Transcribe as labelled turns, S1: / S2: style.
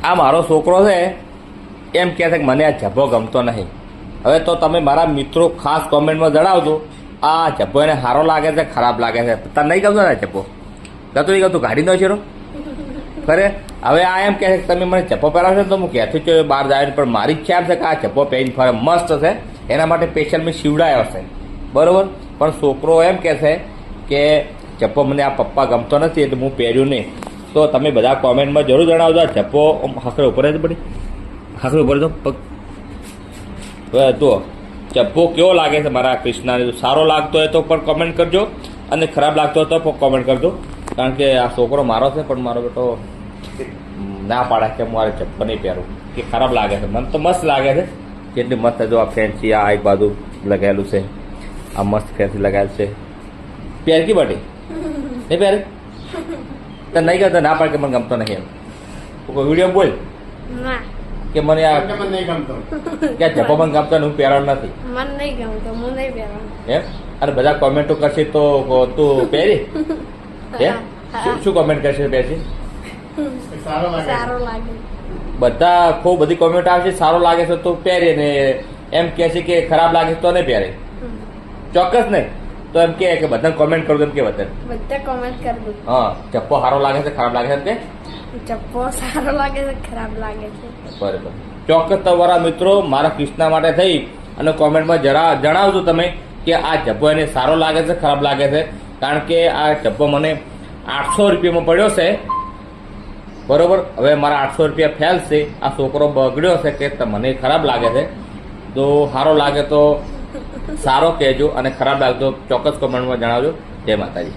S1: આ મારો છોકરો છે એમ કહે છે કે મને આ જબ્બો ગમતો નહીં. હવે તો તમે મારા મિત્રો ખાસ કોમેન્ટમાં જણાવજો આ જબ્બો એને સારો લાગે છે ખરાબ લાગે છે. તને નહીં ગમતો ને જબ્બો? ગતું નહીં ગમતું? ગાડી નો છેરો ખરે. હવે આ એમ કહે છે કે તમે મને ચપ્પો પહેરાવશો ને તો હું કહેતો છું બહાર જાય, પણ મારી ઈચ્છા છે કે આ ચપ્પો પહેરીને ફરે મસ્ત છે, એના માટે સ્પેશિયલ મેં સીવડાયો છે. બરોબર. પણ છોકરો એમ કહે છે કે ચપ્પો મને આ પપ્પા ગમતો નથી એટલે હું પહેર્યું નહીં. તો તમે બધા કોમેન્ટમાં જરૂર જણાવજો. આ ચપ્પો હાકડે ઉપર જ પડી, હાકડે ઉપર તો પગ તો ચપ્પો કેવો લાગે છે મારા કૃષ્ણાને? સારો લાગતો હોય તો પણ કોમેન્ટ કરજો, અને ખરાબ લાગતો હોય તો પણ કોમેન્ટ કરજો. કારણ કે આ છોકરો મારો છે પણ મારો બેટો ના પાડે કે મારે ચપ્પો નહીં પહેરું, કે ખરાબ લાગે છે. મને તો મસ્ત લાગે છે. કેટલી મસ્ત જો આ ફેન્સી આ એક બાજુ લગાવેલું છે, આ મસ્ત ફેન્સી લગાવેલું છે. પહેરકી બટી નહીં પહેરે તો નહીં ગમતો? ના પાડે કે મને ગમતો નહીં એમ વિડીયો બોલ કે મને આ કે ચપ્પો મને ગમતો હું પહેરવાનું નથી એમ. અને બધા કોમેન્ટો કરશે તો તું પહેરી એમ? શું કોમેન્ટ કરશે? પહેરશે બધા ખૂબ બધી કોમેન્ટ આવશે સારો લાગે છે તો પહેરે, ને એમ કહે છે કે ખરાબ લાગે છે તો નહીં પહેરે. ચોક્કસ નહીં તો એમ કે બધા કોમેન્ટ કરજો, એમ કે બધા
S2: કોમેન્ટ કરજો.
S1: હા ચપ્પો સારો લાગે છે ખરાબ લાગે છે એમ કે
S2: ચપ્પો સારો લાગે છે ખરાબ લાગે છે.
S1: બરાબર. ચોક્કસ તમારા મિત્રો મારા કૃષ્ણા માટે થઈ અને કોમેન્ટમાં જણાવજો તમે કે આ જબ્બો એને સારો લાગે છે ખરાબ લાગે છે. કારણ કે આ જબ્બો મને 800 રૂપિયામાં પડ્યો છે. બરોબર. હવે મારા 800 રૂપિયા ફેલ છે. આ છોકરો બગડ્યો છે કે મને ખરાબ લાગે છે. તો સારો લાગે તો સારો કહેજો, અને ખરાબ લાગે તો ચોક્કસ કોમેન્ટમાં જણાવજો. જય માતાજી.